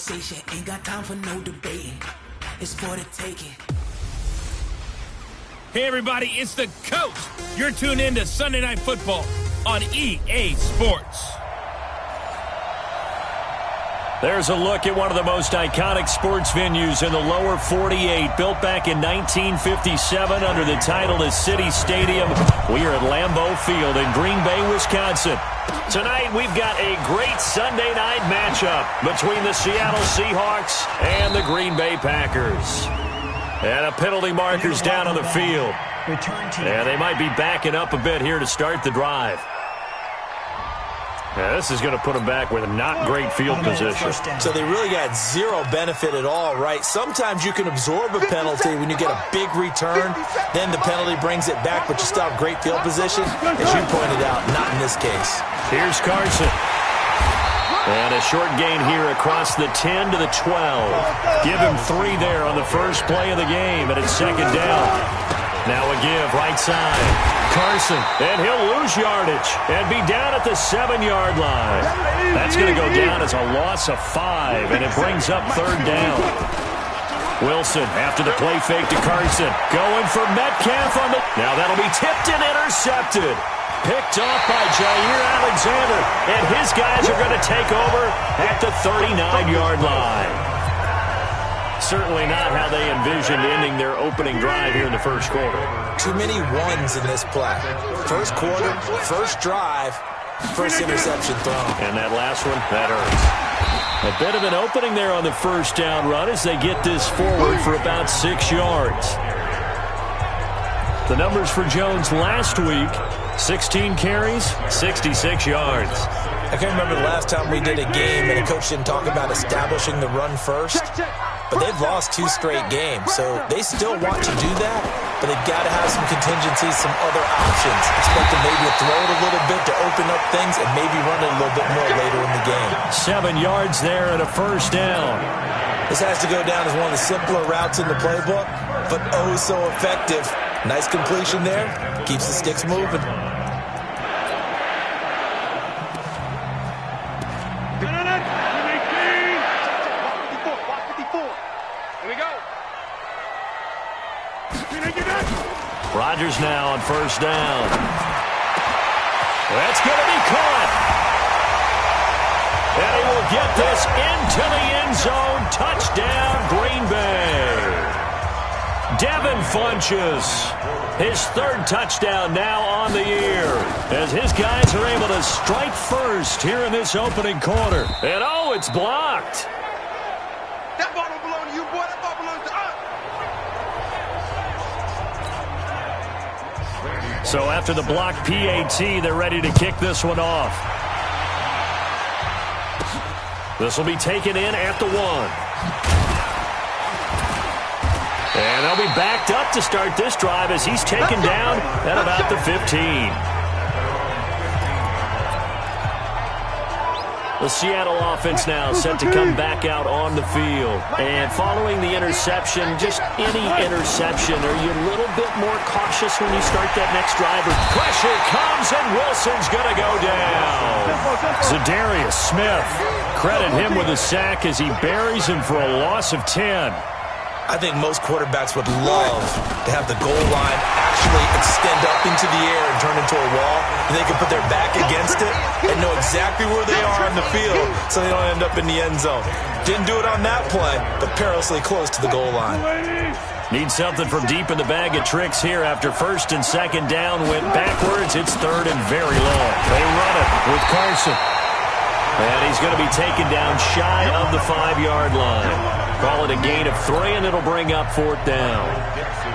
conversation. Ain't got time for no debating. It's for the taking. Hey, everybody, it's the coach. You're tuned in to Sunday Night Football on EA Sports. There's a look at one of the most iconic sports venues in the lower 48, built back in 1957 under the title of City Stadium. We are at Lambeau Field in Green Bay, Wisconsin. Tonight, we've got a great Sunday night matchup between the Seattle Seahawks and the Green Bay Packers. And a penalty marker's down on the field. And they might be backing up a bit here to start the drive. Yeah, this is going to put them back with a not great field position. So they really got zero benefit at all, right? Sometimes you can absorb a penalty when you get a big return. Then the penalty brings it back, but you still have great field position. As you pointed out, not in this case. Here's Carson. And a short gain here across the 10 to the 12. Give him 3 there on the first play of the game, and it's second down. Now a give, right side. Carson, and he'll lose yardage and be down at the 7-yard line. That's going to go down as a loss of 5, and it brings up third down. Wilson, after the play fake to Carson, going for Metcalf on the... Now that'll be tipped and intercepted. Picked off by Jair Alexander, and his guys are going to take over at the 39-yard line. Certainly not how they envisioned ending their opening drive here in the first quarter. Too many ones in this play. First quarter, first drive, first interception thrown. And that last one, that hurts. A bit of an opening there on the first down run as they get this forward for about 6 yards. The numbers for Jones last week, 16 carries, 66 yards. I can't remember the last time we did a game and a coach didn't talk about establishing the run first. But they've lost 2 straight games, so they still want to do that, but they've got to have some contingencies, some other options. Expect them maybe to throw it a little bit to open up things and maybe run it a little bit more later in the game. 7 yards there and a first down. This has to go down as one of the simpler routes in the playbook, but oh so effective. Nice completion there. Keeps the sticks moving. Rodgers now on first down. That's going to be caught. And he will get this into the end zone. Touchdown, Green Bay. Devin Funchess, his 3rd touchdown now on the year, as his guys are able to strike first here in this opening quarter. And oh, it's blocked. That ball don't belong to you, boy. That ball belongs to us. So after the block PAT, they're ready to kick this one off. This will be taken in at the 1. And they'll be backed up to start this drive as he's taken down at about the 15. The Seattle offense now set to come back out on the field. And following the interception, just any interception, are you a little bit more cautious when you start that next drive? Pressure comes, and Wilson's going to go down. Zadarius Smith, credit him with a sack as he buries him for a loss of 10. I think most quarterbacks would love to have the goal line actually extend up into the air and turn into a wall, and they can put their back against it and know exactly where they are on the field so they don't end up in the end zone. Didn't do it on that play, but perilously close to the goal line. Need something from deep in the bag of tricks here after first and second down went backwards. It's 3rd and very long. They run it with Carson. And he's going to be taken down shy of the 5-yard line. Call it a gain of 3, and it'll bring up 4th down.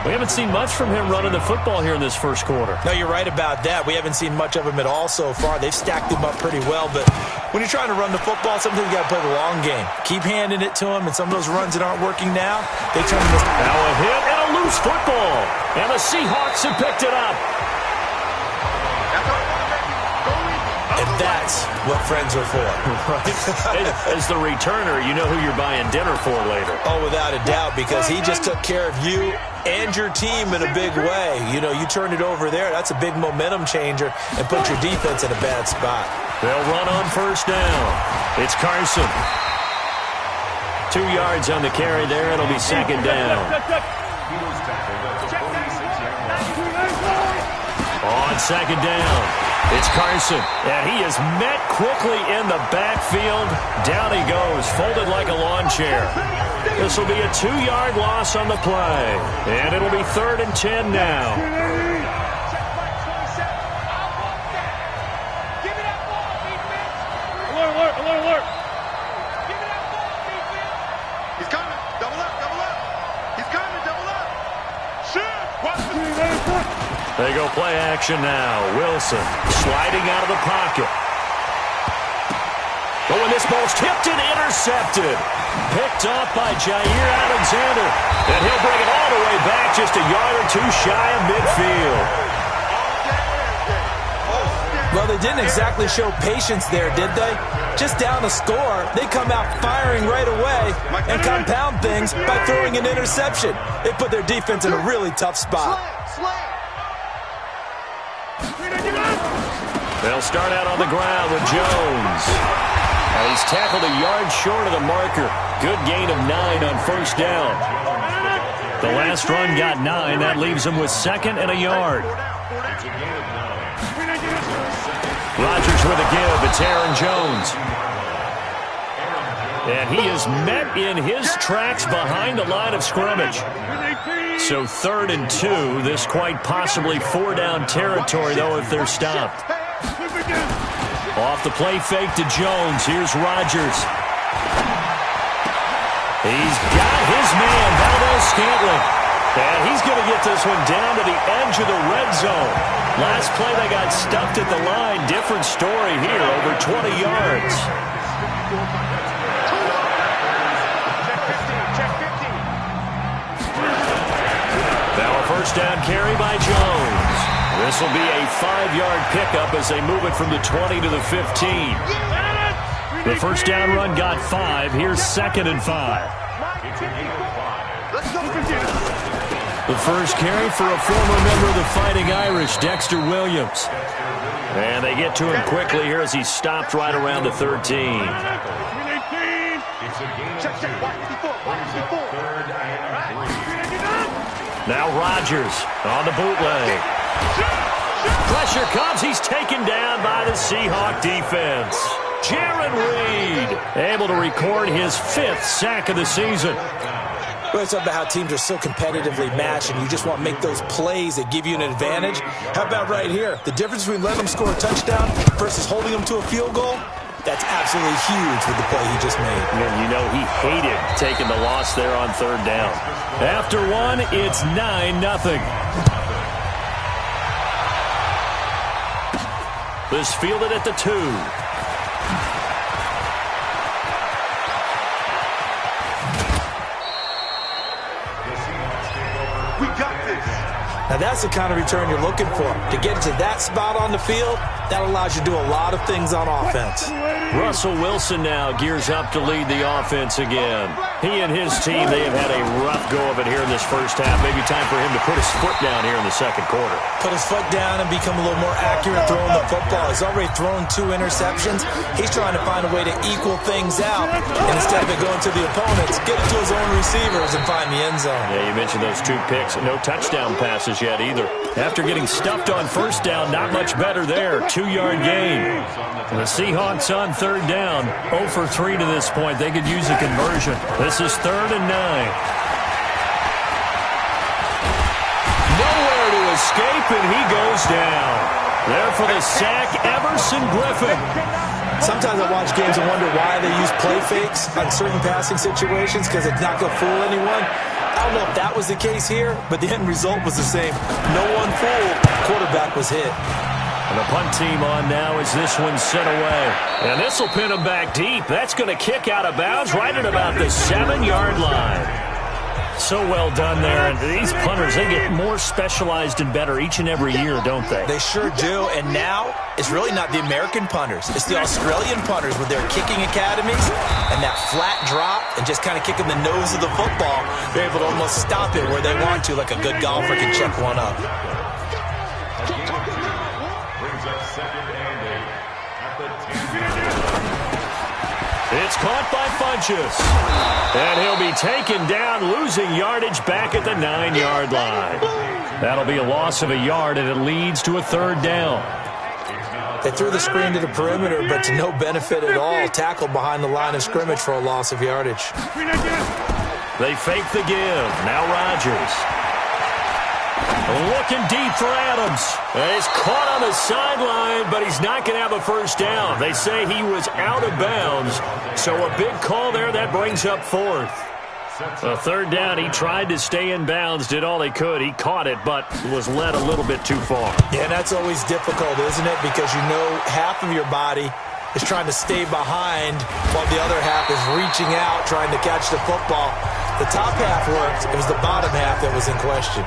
We haven't seen much from him running the football here in this first quarter. No, you're right about that. We haven't seen much of him at all so far. They've stacked him up pretty well, but when you're trying to run the football, sometimes you got to play the long game. Keep handing it to him, and some of those runs that aren't working now, they turn this. Now a hit and a loose football, and the Seahawks have picked it up. And that's what friends are for. Right. As the returner, you know who you're buying dinner for later. Oh, without a doubt, because he just took care of you and your team in a big way. You know, you turn it over there, that's a big momentum changer and put your defense in a bad spot. They'll run on first down. It's Carson. 2 yards on the carry there. It'll be second down. On second down, it's Carson. And he is met quickly in the backfield. Down he goes, folded like a lawn chair. This will be a 2-yard loss on the play. And it'll be 3rd and 10 now. Alert. Give me that ball, defense. He's coming. Double up. He's coming. Double up. Shoot. They go play action now. Wilson sliding out of the pocket. But when this ball's tipped and intercepted. Picked up by Jair Alexander. And he'll bring it all the way back just a yard or two shy of midfield. Well, they didn't exactly show patience there, did they? Just down a score, they come out firing right away and compound things by throwing an interception. They put their defense in a really tough spot. They'll start out on the ground with Jones. Now he's tackled a yard short of the marker. Good gain of 9 on first down. The last run got 9. That leaves him with 2nd and a yard. Rodgers with a give. It's Aaron Jones. And he is met in his tracks behind the line of scrimmage. So 3rd and 2. This quite possibly 4-down territory, though, if they're stopped. Off the play fake to Jones. Here's Rodgers. He's got his man, Valdez-Scantling. And he's going to get this one down to the edge of the red zone. Last play, they got stuffed at the line. Different story here, over 20 yards. Now a first down carry by Jones. This will be a 5-yard pickup as they move it from the 20 to the 15. The first down run got 5. Here's 2nd and 5. The first carry for a former member of the Fighting Irish, Dexter Williams. And they get to him quickly here as he stopped right around the 13. Now Rodgers on the bootleg. Pressure comes. He's taken down by the Seahawk defense. Jaron Reed able to record his 5th sack of the season. Well, it's about how teams are so competitively matched, and you just want to make those plays that give you an advantage. How about right here? The difference between letting them score a touchdown versus holding them to a field goal, that's absolutely huge with the play he just made. And you know he hated taking the loss there on 3rd down. After 1, it's 9-0. This fielded at the 2. Now that's the kind of return you're looking for. To get to that spot on the field, that allows you to do a lot of things on offense. Russell Wilson now gears up to lead the offense again. He and his team, they have had a rough go of it here in this first half. Maybe time for him to put his foot down here in the 2nd quarter. Put his foot down and become a little more accurate throwing the football. He's already thrown 2 interceptions. He's trying to find a way to equal things out. And instead of it going to the opponents, get it to his own receivers and find the end zone. Yeah, you mentioned those 2 picks. No touchdown passes yet either. After getting stuffed on first down, not much better there. 2-yard gain. And the Seahawks on 3rd down. 0 for 3 to this point. They could use a conversion. This is 3rd and 9. Nowhere to escape, and he goes down. There for the sack, Everson Griffin. Sometimes I watch games and wonder why they use play fakes on certain passing situations, because it's not going to fool anyone. I don't know if that was the case here, but the end result was the same. No one fooled. Quarterback was hit. And the punt team on now as this one's sent away. And this will pin him back deep. That's going to kick out of bounds right at about the 7-yard line. So well done there. And these punters, they get more specialized and better each and every year, don't they? They sure do. And now it's really not the American punters. It's the Australian punters with their kicking academies and that flat drop and just kind of kicking the nose of the football. They're able to almost stop it where they want to, like a good golfer can check one up. It's caught by Funchess. And he'll be taken down, losing yardage back at the 9-yard line. That'll be a loss of a yard, and it leads to a third down. They threw the screen to the perimeter, but to no benefit at all. Tackled behind the line of scrimmage for a loss of yardage. They fake the give. Now Rodgers. Looking deep for Adams. He's caught on the sideline, but he's not going to have a first down. They say he was out of bounds, so a big call there. That brings up fourth. A third down, he tried to stay in bounds, did all he could. He caught it, but was led a little bit too far. Yeah, and that's always difficult, isn't it? Because you know half of your body is trying to stay behind while the other half is reaching out, trying to catch the football. The top half worked. It was the bottom half that was in question.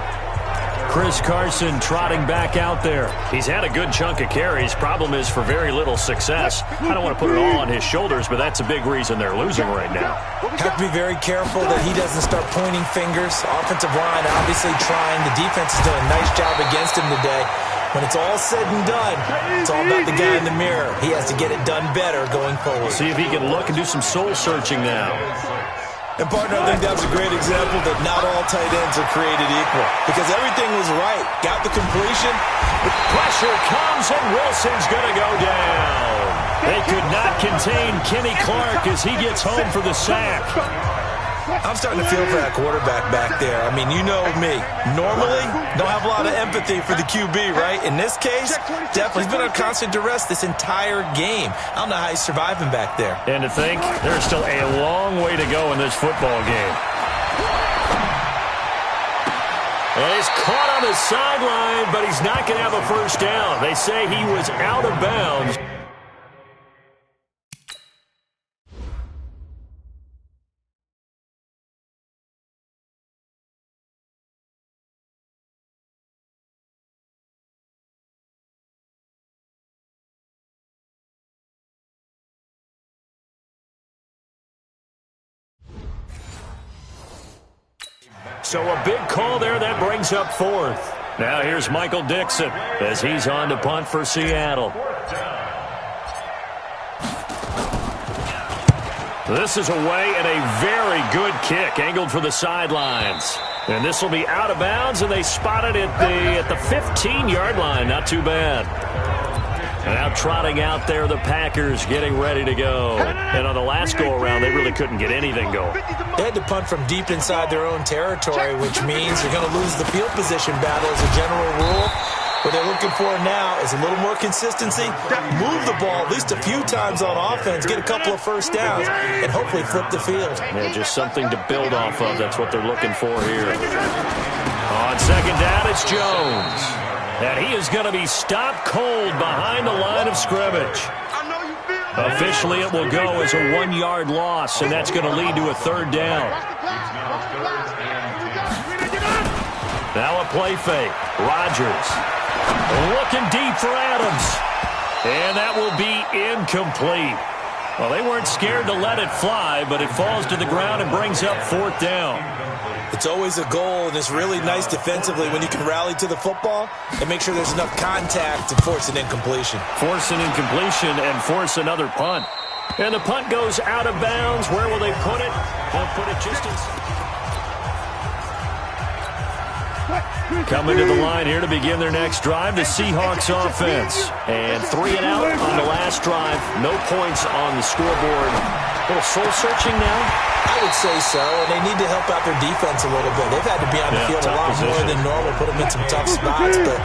Chris Carson trotting back out there. He's had a good chunk of carries. Problem is for very little success. I don't want to put it all on his shoulders, but that's a big reason they're losing right now. Have to be very careful that he doesn't start pointing fingers. Offensive line obviously trying. The defense has done a nice job against him today. When it's all said and done, it's all about the guy in the mirror. He has to get it done better going forward. See if he can look and do some soul searching now. And, partner, I think that's a great example that not all tight ends are created equal. Because everything was right. Got the completion. Pressure comes, and Wilson's going to go down. They could not contain Kenny Clark as he gets home for the sack. I'm starting to feel for that quarterback back there. I mean, you know me. Normally, don't have a lot of empathy for the QB, right? In this case, definitely. He's been under constant duress this entire game. I don't know how he's surviving back there. And to think, there's still a long way to go in this football game. And he's caught on the sideline, but he's not going to have a first down. They say he was out of bounds. So a big call there. That brings up fourth. Now here's Michael Dixon as he's on to punt for Seattle. This is away and a very good kick angled for the sidelines. And this will be out of bounds, and they spot it at the 15-yard line. Not too bad. And now trotting out there, the Packers getting ready to go. And on the last go-around, they really couldn't get anything going. They had to punt from deep inside their own territory, which means they're going to lose the field position battle as a general rule. What they're looking for now is a little more consistency, move the ball at least a few times on offense, get a couple of first downs, and hopefully flip the field. Yeah, just something to build off of. That's what they're looking for here. On second down, it's Jones. And he is going to be stopped cold behind the line of scrimmage. Officially, it will go as a 1-yard loss, and that's going to lead to a third down. Now a play fake. Rodgers looking deep for Adams. And that will be incomplete. Well, they weren't scared to let it fly, but it falls to the ground and brings up fourth down. It's always a goal, and it's really nice defensively when you can rally to the football and make sure there's enough contact to force an incompletion. Force an incompletion and force another punt. And the punt goes out of bounds. Where will they put it? They'll put it just inside. Coming to the line here to begin their next drive, the Seahawks offense. And 3 and out on the last drive. No points on the scoreboard. A little soul-searching now? I would say so, and they need to help out their defense a little bit. They've had to be on the field a lot more than normal, put them in some tough spots. But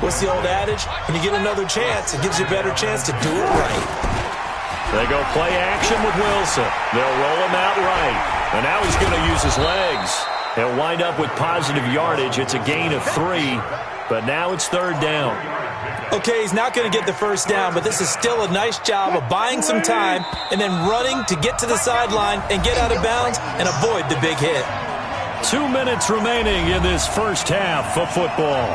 what's the old adage? When you get another chance, it gives you a better chance to do it right. They go play action with Wilson. They'll roll him out right. And now he's going to use his legs. They'll wind up with positive yardage. It's a gain of 3, but now it's third down. Okay, he's not going to get the first down, but this is still a nice job of buying some time and then running to get to the sideline and get out of bounds and avoid the big hit. 2 minutes remaining in this first half of football.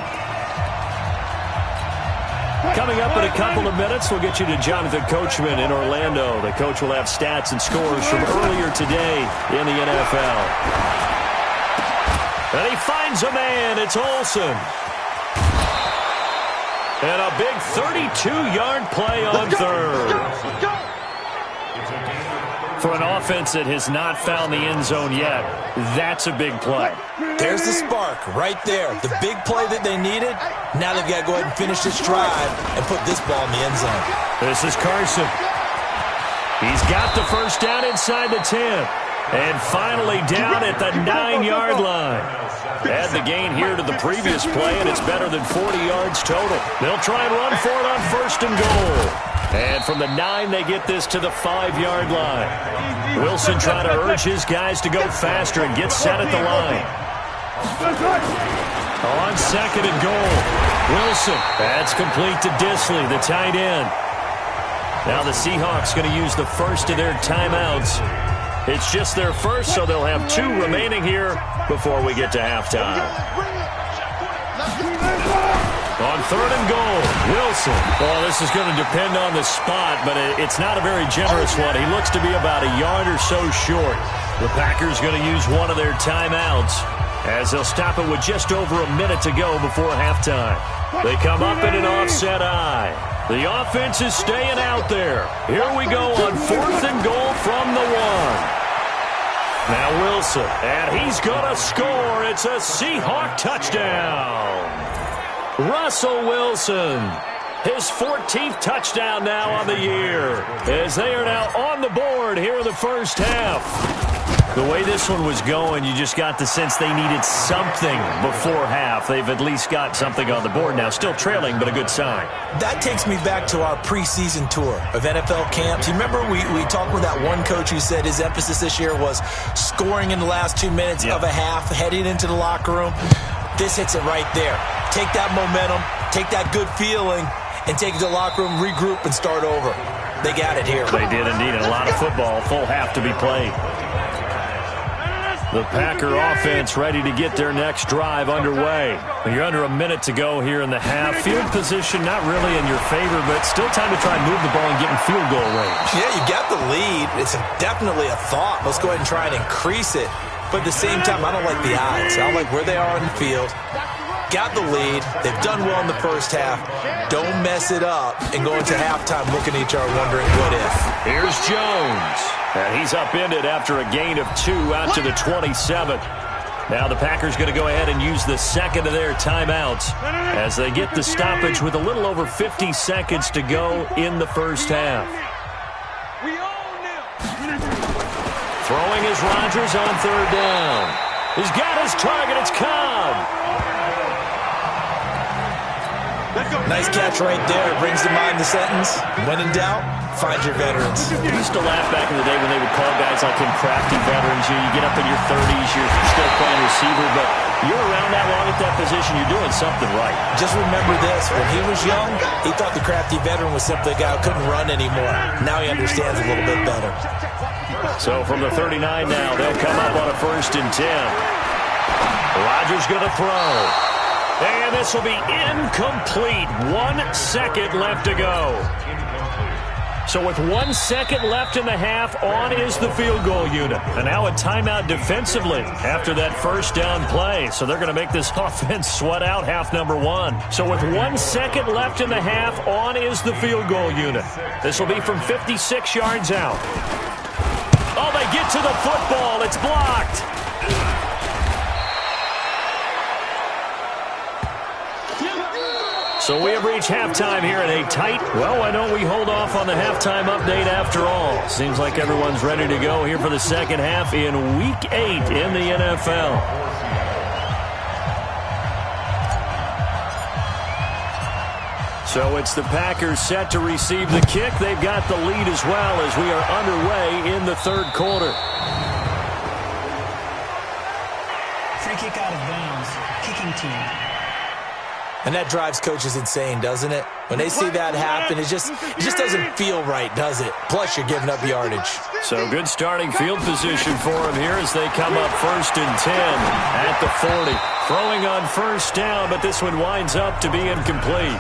Coming up in a couple of minutes, we'll get you to Jonathan Coachman in Orlando. The coach will have stats and scores from earlier today in the NFL. And he finds a man. It's Olsen. And a big 32-yard play on third. For an offense that has not found the end zone yet, that's a big play. There's the spark right there. The big play that they needed. Now they've got to go ahead and finish this drive and put this ball in the end zone. This is Carson. He's got the first down inside the 10. And finally down at the 9-yard line. Add the gain here to the previous play, and it's better than 40 yards total. They'll try and run for it on first and goal. And from the 9, they get this to the 5-yard line. Wilson trying to urge his guys to go faster and get set at the line. On second and goal, Wilson. That's complete to Disley, the tight end. Now the Seahawks going to use the first of their timeouts. It's just their first, so they'll have 2 remaining here before we get to halftime. On third and goal, Wilson. Well, this is going to depend on the spot, but it's not a very generous one. He looks to be about a yard or so short. The Packers going to use one of their timeouts as they'll stop it with just over a minute to go before halftime. They come up in an offset eye. The offense is staying out there. Here we go on fourth and goal from the 1. Now Wilson, and he's going to score. It's a Seahawk touchdown. Russell Wilson, his 14th touchdown now on the year, as they are now on the board here in the first half. The way this one was going, you just got the sense they needed something before half. They've at least got something on the board now. Still trailing, but a good sign. That takes me back to our preseason tour of NFL camps. You remember we talked with that one coach who said his emphasis this year was scoring in the last 2 minutes of a half, heading into the locker room. This hits it right there. Take that momentum, take that good feeling, and take it to the locker room, regroup, and start over. They got it here. They did indeed. And a lot of football, full half to be played. The Packer offense ready to get their next drive underway. You're under a minute to go here in the half. Field position not really in your favor, but still time to try and move the ball and get in field goal range. Yeah, you got the lead. It's definitely a thought. Let's go ahead and try and increase it. But at the same time, I don't like the odds. I don't like where they are on the field. Got the lead. They've done well in the first half. Don't mess it up and go into halftime looking at each other wondering what if. Here's Jones. And he's upended after a gain of 2 out to the 27. Now the Packers going to go ahead and use the second of their timeouts as they get the stoppage with a little over 50 seconds to go in the first half. Throwing is Rodgers on third down. He's got his target. It's Cobb. Nice catch right there. Brings to mind the sentence, when in doubt, find your veterans. I used to laugh back in the day when they would call guys like him crafty veterans. You get up in your 30s, you're still playing receiver, but you're around that long at that position, you're doing something right. Just remember this. When he was young, he thought the crafty veteran was simply a guy who couldn't run anymore. Now he understands a little bit better. So from the 39 now, they'll come up on a 1st and 10. Rodgers going to throw. And this will be incomplete. 1 second left to go. So with 1 second left in the half, on is the field goal unit. And now a timeout defensively after that first down play. So they're going to make this offense sweat out half number 1. So with 1 second left in the half, on is the field goal unit. This will be from 56 yards out. Oh, they get to the football. It's blocked. So we have reached halftime here at a tight. Well, why don't we hold off on the halftime update after all? Seems like everyone's ready to go here for the second half in Week 8 in the NFL. So it's the Packers set to receive the kick. They've got the lead as well as we are underway in the third quarter. Free kick out of bounds. Kicking team. And that drives coaches insane, doesn't it? When they see that happen, it just doesn't feel right, does it? Plus, you're giving up yardage. So good starting field position for them here as they come up 1st and 10 at the 40. Throwing on first down, but this one winds up to be incomplete.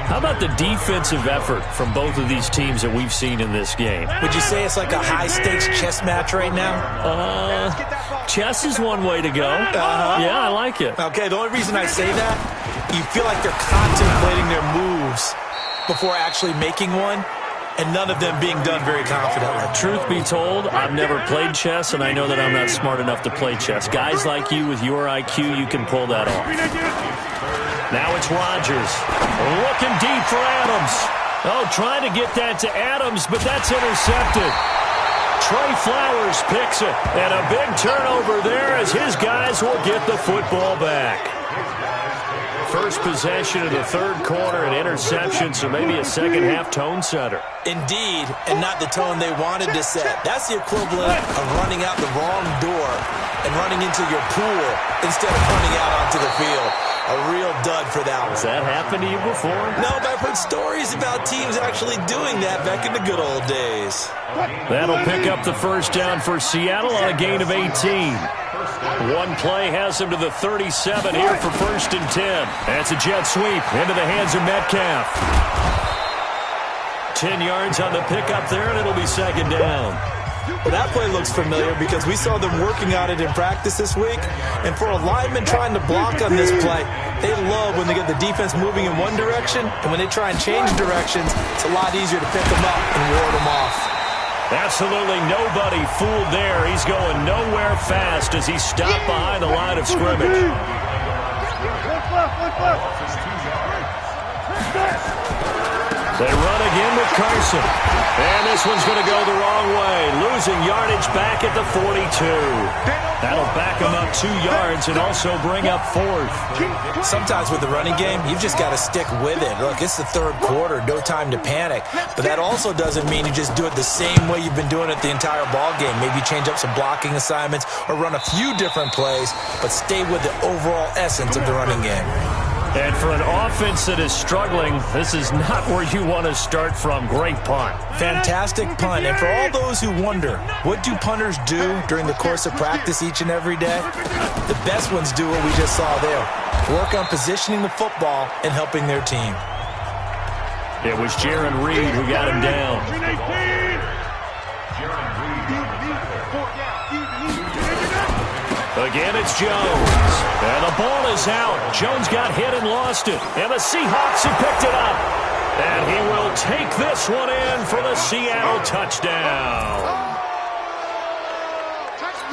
How about the defensive effort from both of these teams that we've seen in this game? Would you say it's like a high-stakes chess match right now? Chess is one way to go. Yeah, I like it. Okay, the only reason I say that, you feel like they're contemplating their moves before actually making one. and none of them being done very confidently. Truth be told, I've never played chess, and I know that I'm not smart enough to play chess. Guys like you with your IQ, you can pull that off. Now it's Rodgers. Looking deep for Adams. Oh, trying to get that to Adams, but that's intercepted. Trey Flowers picks it, and a big turnover there as his guys will get the football back. First possession of the third quarter, an interception, so maybe a second-half tone setter. Indeed, and not the tone they wanted to set. That's the equivalent of running out the wrong door and running into your pool instead of running out onto the field. A real dud for that one. Has that happened to you before? No, but I've heard stories about teams actually doing that back in the good old days. That'll pick up the first down for Seattle on a gain of 18. One play has them to the 37 here for 1st and 10. That's a jet sweep into the hands of Metcalf. 10 yards on the pickup there, and it'll be 2nd down. Well, that play looks familiar because we saw them working on it in practice this week. And for a lineman trying to block on this play, they love when they get the defense moving in one direction. And when they try and change directions, it's a lot easier to pick them up and ward them off. Absolutely nobody fooled there. He's going nowhere fast as he stopped behind the line of scrimmage. They run again with Carson. And this one's going to go the wrong way. Losing yardage back at the 42. That'll back them up 2 yards and also bring up 4th. Sometimes with the running game, you've just got to stick with it. Look, it's the third quarter, no time to panic. But that also doesn't mean you just do it the same way you've been doing it the entire ball game. Maybe change up some blocking assignments or run a few different plays, but stay with the overall essence of the running game. And for an offense that is struggling, this is not where you want to start from. Great punt. Fantastic punt. And for all those who wonder, what do punters do during the course of practice each and every day? The best ones do what we just saw there. Work on positioning the football and helping their team. It was Jaron Reed who got him down. Again, it's Jones. And the ball is out. Jones got hit and lost it. And the Seahawks have picked it up. And he will take this one in for the Seattle touchdown.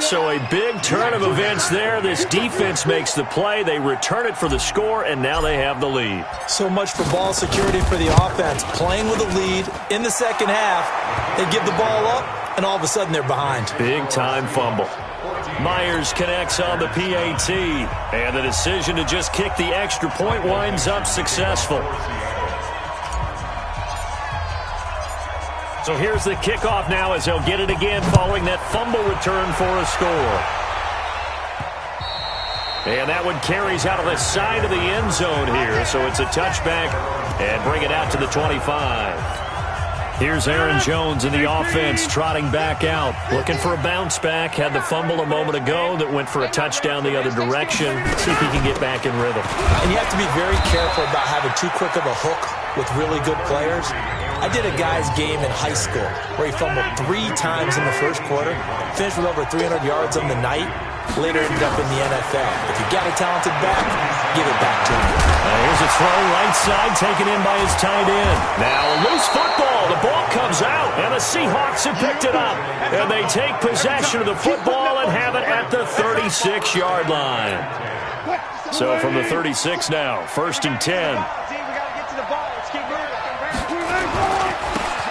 So a big turn of events there. This defense makes the play. They return it for the score, and now they have the lead. So much for ball security for the offense. Playing with a lead in the second half. They give the ball up, and all of a sudden they're behind. Big-time fumble. Myers connects on the PAT, and the decision to just kick the extra point winds up successful. So here's the kickoff now as they'll get it again following that fumble return for a score. And that one carries out of the side of the end zone here, so it's a touchback and bring it out to the 25. Here's Aaron Jones in the offense, trotting back out, looking for a bounce back. Had the fumble a moment ago that went for a touchdown the other direction. See if he can get back in rhythm. And you have to be very careful about having too quick of a hook with really good players. I did a guy's game in high school where he fumbled 3 times in the first quarter, finished with over 300 yards on the night, later ended up in the NFL. If you got a talented back, give it back to him. Here's a throw right side taken in by his tight end. Now a loose football. The ball comes out, and the Seahawks have picked it up. And they take possession of the football and have it at the 36-yard line. So from the 36 now, 1st and 10.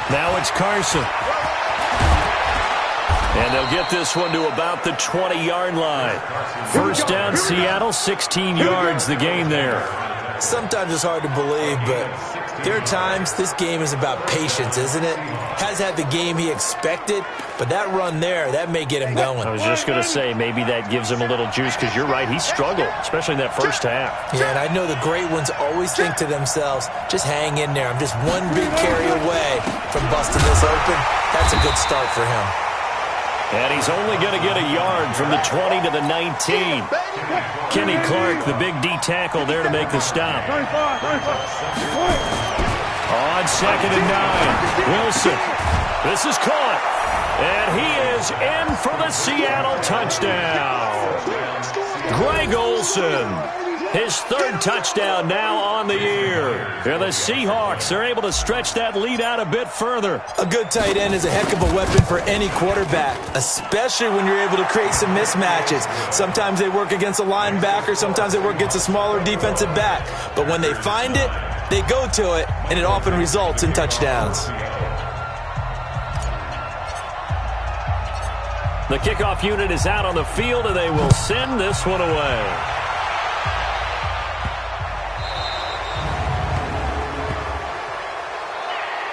Now it's Carson. And they'll get this one to about the 20-yard line. First down, Seattle, 16 yards, the gain there. Sometimes it's hard to believe, but there are times this game is about patience, isn't it? Has had the game he expected, but that run there, that may get him going. I was just going to say, maybe that gives him a little juice, because you're right, he struggled, especially in that first half. Yeah, and I know the great ones always think to themselves, just hang in there. I'm just one big carry away from busting this open. That's a good start for him. And he's only going to get a yard from the 20 to the 19. Kenny Clark, the big D tackle there to make the stop. On 2nd and 9, Wilson. This is caught. And he is in for the Seattle touchdown. Greg Olsen. His third touchdown now on the year. And the Seahawks are able to stretch that lead out a bit further. A good tight end is a heck of a weapon for any quarterback, especially when you're able to create some mismatches. Sometimes they work against a linebacker, sometimes they work against a smaller defensive back. But when they find it, they go to it, and it often results in touchdowns. The kickoff unit is out on the field, and they will send this one away.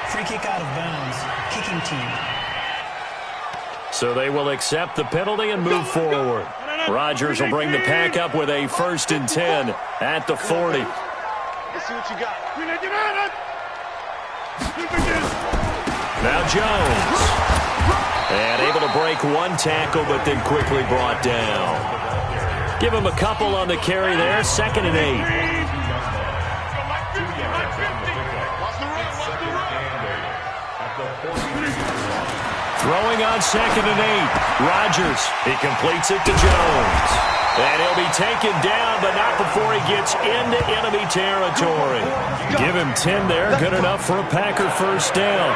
Free kick out of bounds. Kicking team. So they will accept the penalty and move forward. Rodgers will bring the pack up with a 1st and 10 at the 40. Let's see what you got. Now Jones. And able to break one tackle, but then quickly brought down. Give him a couple on the carry there. 2nd and 8. Throwing on 2nd and 8. Rodgers. He completes it to Jones. And he'll be taken down, but not before he gets into enemy territory. Give him 10 there. Good enough for a Packer 1st down.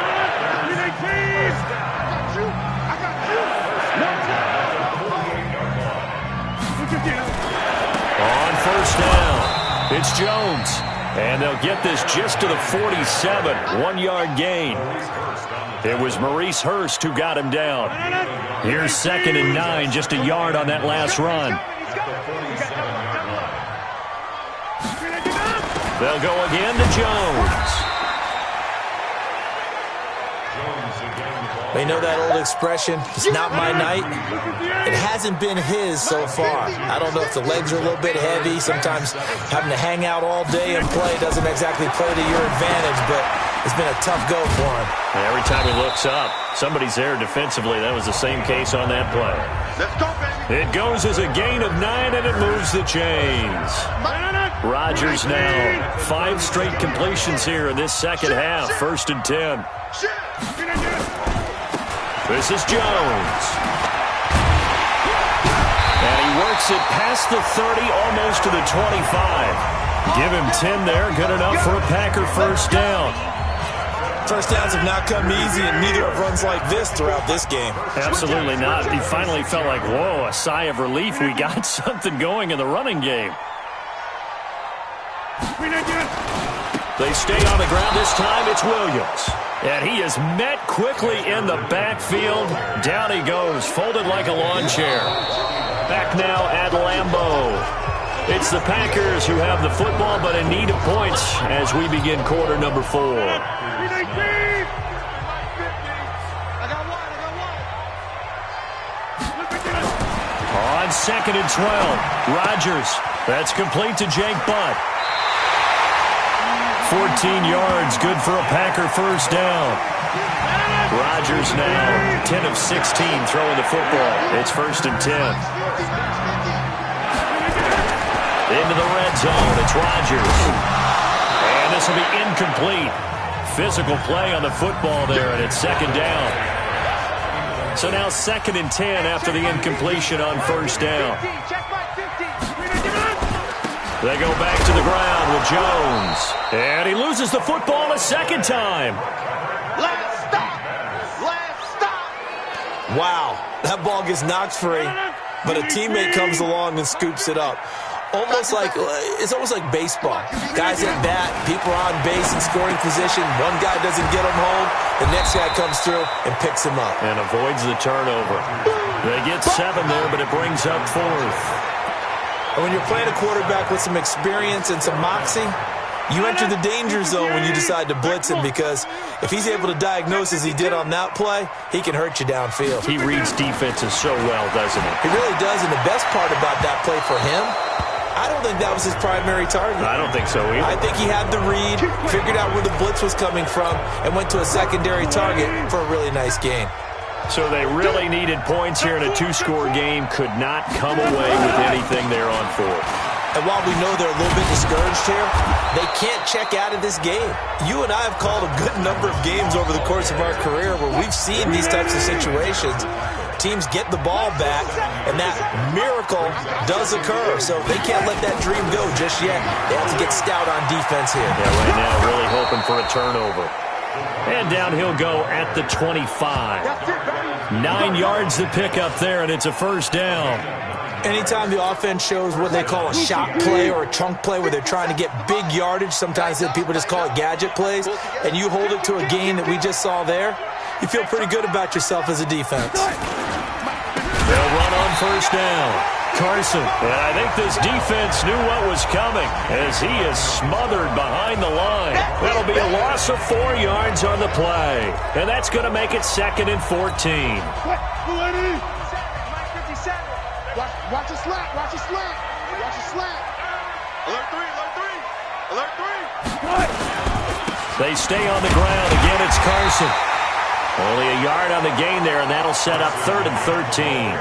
On 1st down, it's Jones. And they'll get this just to the 47. 1-yard gain. It was Maurice Hurst who got him down. Here's 2nd and 9, just a yard on that last run. They'll go again to Jones. You know that old expression, it's not my night? It hasn't been his so far. I don't know if the legs are a little bit heavy. Sometimes having to hang out all day and play doesn't exactly play to your advantage, but it's been a tough go for him. Every time he looks up, somebody's there defensively. That was the same case on that play. Let's go, baby. It goes as a gain of 9, and it moves the chains. Rodgers now 5 straight completions here in this second half. 1st and 10. This is Jones. And he works it past the 30, almost to the 25. Give him 10 there. Good enough for a Packer 1st down. 1st downs have not come easy, and neither have runs like this throughout this game. Absolutely not. He finally felt like, whoa, a sigh of relief. We got something going in the running game. They stay on the ground this time. It's Williams. And he is met quickly in the backfield. Down he goes, folded like a lawn chair. Back now at Lambeau. It's the Packers who have the football, but in need of points as we begin quarter number 4. On 2nd and 12, Rodgers. That's complete to Jake Butt. 14 yards, good for a Packer 1st down. Rodgers now 10 of 16 throwing the football. It's 1st and 10. Into the red zone, it's Rodgers. And this will be incomplete. Physical play on the football there, and it's 2nd down. So now 2nd and 10 after the incompletion on 1st down. They go back to the ground with Jones. And he loses the football a 2nd time. Last stop. Wow, that ball gets knocked free, but a teammate comes along and scoops it up. It's almost like baseball. Guys at bat, people are on base in scoring position. One guy doesn't get him home. The next guy comes through and picks him up. And avoids the turnover. They get 7 there, but it brings up 4th. And when you're playing a quarterback with some experience and some moxie, you enter the danger zone when you decide to blitz him, because if he's able to diagnose as he did on that play, he can hurt you downfield. He reads defenses so well, doesn't he? He really does, and the best part about that play for him, I don't think that was his primary target. I don't think so either. I think he had the read, figured out where the blitz was coming from, and went to a secondary target for a really nice gain. So they really needed points here in a 2-score game. Could not come away with anything there on 4th. And while we know they're a little bit discouraged here, they can't check out of this game. You and I have called a good number of games over the course of our career where we've seen these types of situations. Teams get the ball back, and that miracle does occur. So they can't let that dream go just yet. They have to get stout on defense here. Yeah, right now really hoping for a turnover. And down he'll go at the 25. 9 yards to pick up there, and it's a first down. Anytime the offense shows what they call a shot play or a chunk play where they're trying to get big yardage, sometimes people just call it gadget plays, and you hold it to a gain that we just saw there, you feel pretty good about yourself as a defense. They'll run on first down. Carson. And I think this defense knew what was coming as he is smothered behind the line. That'll be a loss of 4 yards on the play. And that's going to make it 2nd and 14. Watch a slant. Watch a slant. Watch a slant. Alert 3. Alert 3. They stay on the ground. Again, it's Carson. Only a yard on the gain there, and that'll set up 3rd and 13.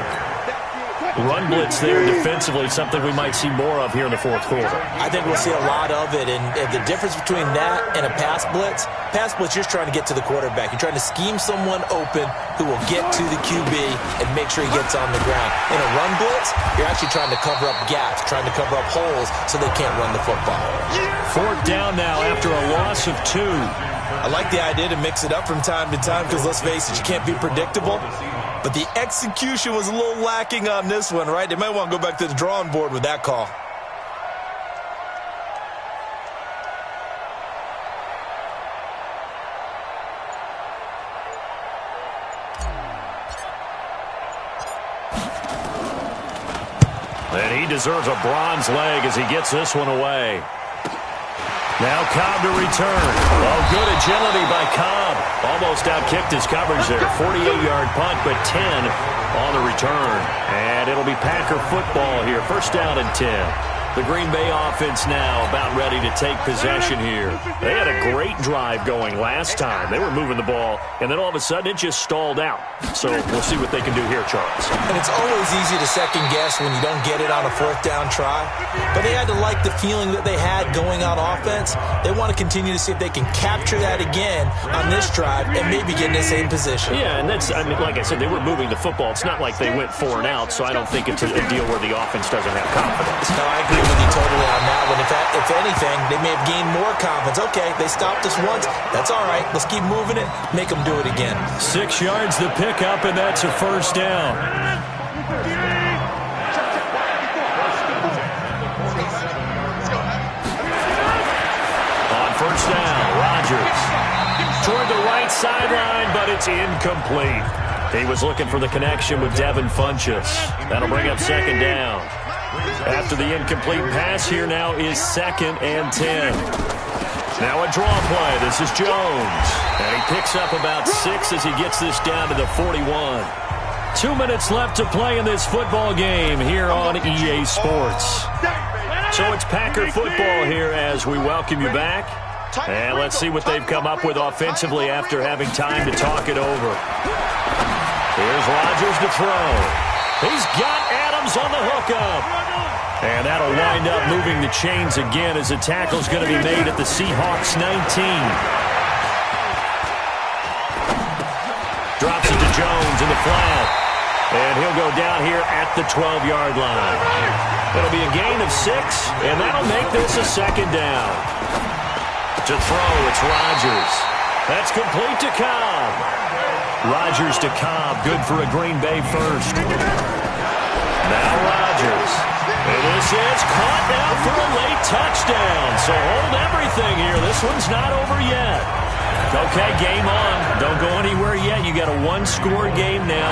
Run blitz there defensively, something we might see more of here in the fourth quarter. I think we'll see a lot of it, and the difference between that and a pass blitz, you're just trying to get to the quarterback. You're trying to scheme someone open who will get to the QB and make sure he gets on the ground. In a run blitz, you're actually trying to cover up gaps, trying to cover up holes so they can't run the football. 4th down now after a loss of 2. I like the idea to mix it up from time to time because, let's face it, you can't be predictable. But the execution was a little lacking on this one, right? They might want to go back to the drawing board with that call. And he deserves a bronze leg as he gets this one away. Now Cobb to return. Oh, good agility by Cobb. Almost outkicked his coverage there. 48-yard punt, but 10 on the return. And it'll be Packer football here. First down and 10. The Green Bay offense now about ready to take possession here. They had a great drive going last time. They were moving the ball, and then all of a sudden it just stalled out. So we'll see what they can do here, Charles. And it's always easy to second guess when you don't get it on a 4th down try. But they had to like the feeling that they had going on offense. They want to continue to see if they can capture that again on this drive and maybe get in the same position. Yeah, and that's, I mean, like I said, they were moving the football. It's not like they went 4 and out, so I don't think it's a deal where the offense doesn't have confidence. No, I agree with you totally on that one. If anything, they may have gained more confidence. Okay, they stopped us once. That's all right. Let's keep moving it. Make them do it again. 6 yards to pick up, and that's a first down. On first down, Rodgers toward the right sideline, but it's incomplete. He was looking for the connection with Devin Funchess. That'll bring up 2nd down. After the incomplete pass, here now is 2nd and 10. Now a draw play. This is Jones. And he picks up about 6 as he gets this down to the 41. 2 minutes left to play in this football game here on EA Sports. So it's Packer football here as we welcome you back. And let's see what they've come up with offensively after having time to talk it over. Here's Rodgers to throw. He's got Adams on the hookup. And that'll wind up moving the chains again as the tackle's going to be made at the Seahawks 19. Drops it to Jones in the flat. And he'll go down here at the 12-yard line. It'll be a gain of 6, and that'll make this a 2nd down. To throw, it's Rodgers. That's complete to Cobb. Rodgers to Cobb, good for a Green Bay first. Now Rodgers. And this is caught now for a late touchdown. So hold everything here. This one's not over yet. Okay, game on. Don't go anywhere yet. You got a 1-score game now.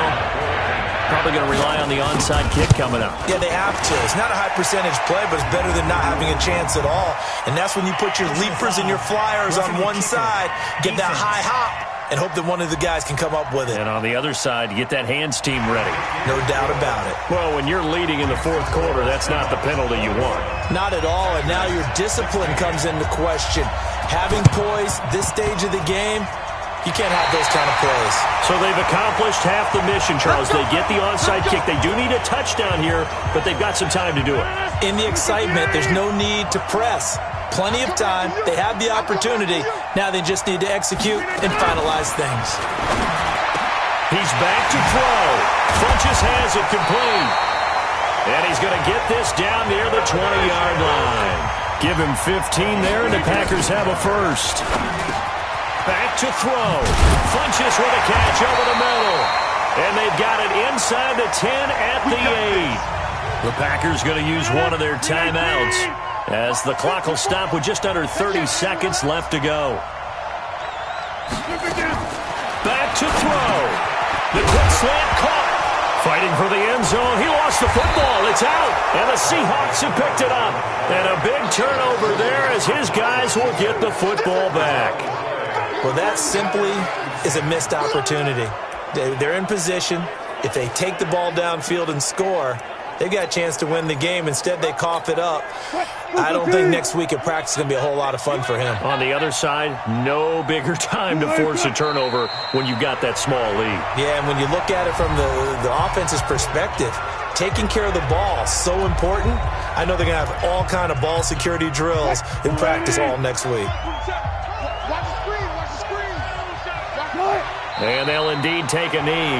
Probably going to rely on the onside kick coming up. Yeah, they have to. It's not a high percentage play, but it's better than not having a chance at all. And that's when you put your leapers and your flyers on one side, get that high hop, and hope that one of the guys can come up with it. And on the other side, get that hands team ready. No doubt about it. Well, when you're leading in the fourth quarter, that's not the penalty you want. Not at all, and now your discipline comes into question. Having poise this stage of the game, You can't have those kind of plays. So they've accomplished half the mission, Charles. They get the onside kick. They do need a touchdown here, but they've got some time to do it. In the excitement, there's no need to press. Plenty of time. They have the opportunity. Now they just need to execute and finalize things. He's back to throw. Funches has it complete. And he's going to get this down near the 20-yard line. Give him 15 there, and the Packers have a first. Back to throw. Funches with a catch over the middle. And they've got it inside the 10 at the 8. The Packers going to use one of their timeouts as the clock will stop with just under 30 seconds left to go. Back to throw. The quick slant caught. Fighting for the end zone. He lost the football. It's out. And the Seahawks have picked it up. And a big turnover there as his guys will get the football back. Well, that simply is a missed opportunity. They're in position. If they take the ball downfield and score, they've got a chance to win the game. Instead, they cough it up. I don't think next week at practice is going to be a whole lot of fun for him. On the other side, no bigger time to force a turnover when you've got that small lead. Yeah, and when you look at it from the offense's perspective, taking care of the ball is so important. I know they're going to have all kind of ball security drills in practice all next week. And they'll indeed take a knee.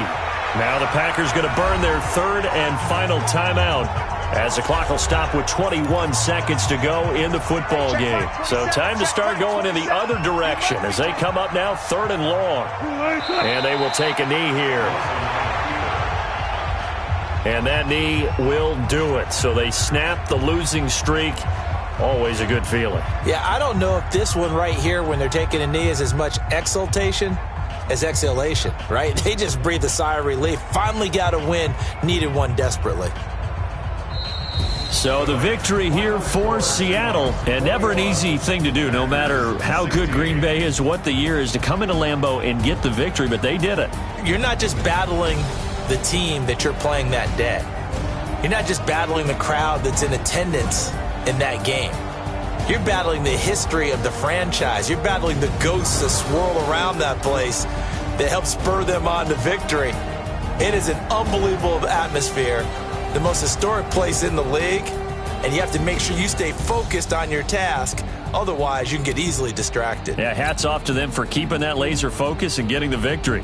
Now the Packers going to burn their third and final timeout as the clock will stop with 21 seconds to go in the football game. So time to start going in the other direction as they come up now third and long. And they will take a knee here. And that knee will do it. So they snap the losing streak. Always a good feeling. Yeah, I don't know if this one right here when they're taking a knee is as much exultation as exhalation, right? They just breathe a sigh of relief. Finally got a win, needed one desperately. So the victory here for Seattle, and never an easy thing to do, no matter how good Green Bay is, what the year is, to come into Lambeau and get the victory, but they did it. You're not just battling the team that you're playing that day. You're not just battling the crowd that's in attendance in that game. You're battling the history of the franchise. You're battling the ghosts that swirl around that place that help spur them on to victory. It is an unbelievable atmosphere, the most historic place in the league, and you have to make sure you stay focused on your task. Otherwise, you can get easily distracted. Yeah, hats off to them for keeping that laser focus and getting the victory.